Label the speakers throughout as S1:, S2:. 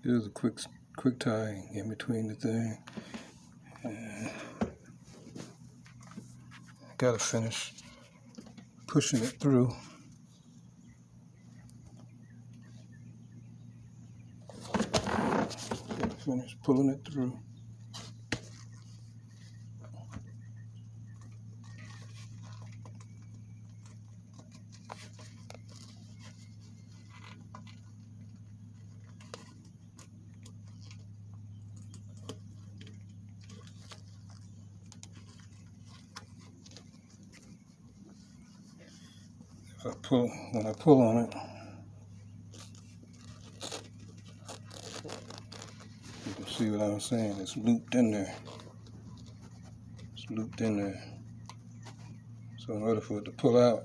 S1: There's a quick tie in between the thing. And gotta finish pushing it through. Gotta finish pulling it through. When I pull on it, you can see what I'm saying. It's looped in there. It's looped in there. So in order for it to pull out,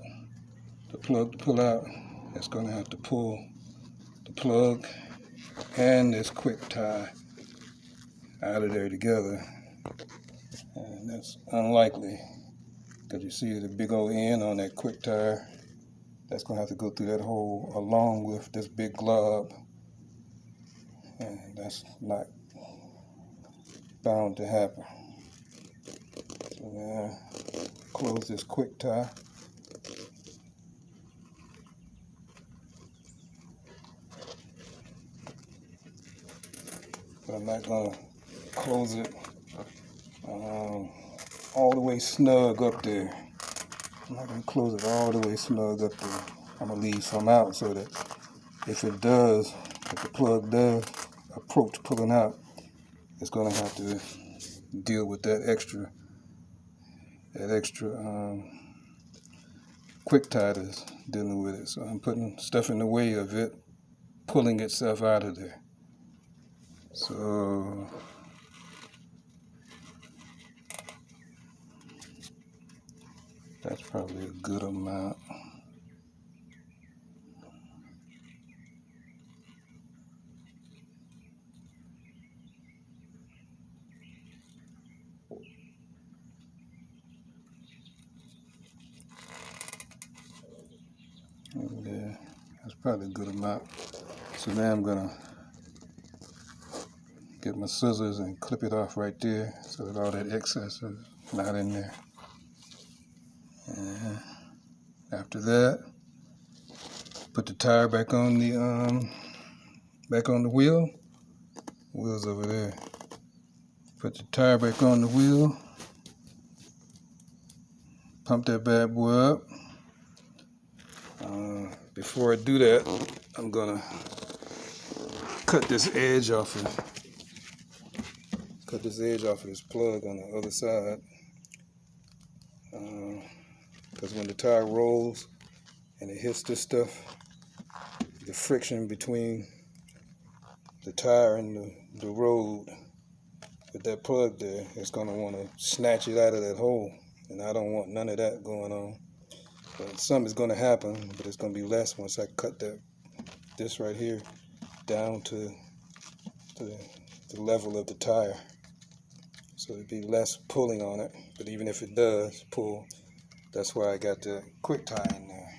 S1: the plug to pull out, it's going to have to pull the plug and this quick tie out of there together. And that's unlikely, because you see the big old end on that quick tire. That's going to have to go through that hole along with this big glob, and that's not bound to happen. So now, close this quick tie. But I'm not going to close it all the way snug up there. I'm not going to close it all the way snug up there. I'm going to leave some out so that if the plug does approach pulling out, it's going to have to deal with that extra quick tie that's dealing with it. So I'm putting stuff in the way of it pulling itself out of there. So that's probably a good amount. Yeah, that's probably a good amount. So now I'm gonna get my scissors and clip it off right there so that all that excess is not in there. And after that, put the tire back on the wheel. Wheel's over there. Put the tire back on the wheel. Pump that bad boy up. Before I do that, I'm gonna cut this edge off of this plug on the other side. Because when the tire rolls and it hits this stuff, the friction between the tire and the road with that plug there, it's going to want to snatch it out of that hole, and I don't want none of that going on. But something's going to happen, but it's going to be less once I cut this right here down to the level of the tire. So it'd be less pulling on it, but even if it does pull, that's why I got the quick tie in there,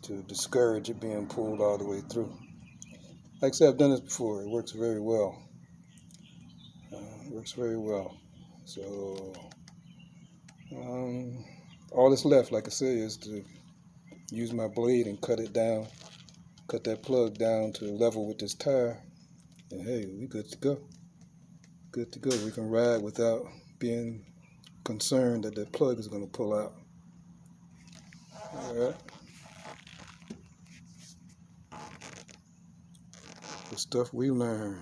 S1: to discourage it being pulled all the way through. Like I said, I've done this before. It works very well. So all that's left, like I said, is to use my blade and cut it down, cut that plug down to level with this tire, and hey, we good to go. Good to go. We can ride without being concerned that that plug is going to pull out. Alright. The stuff we learned.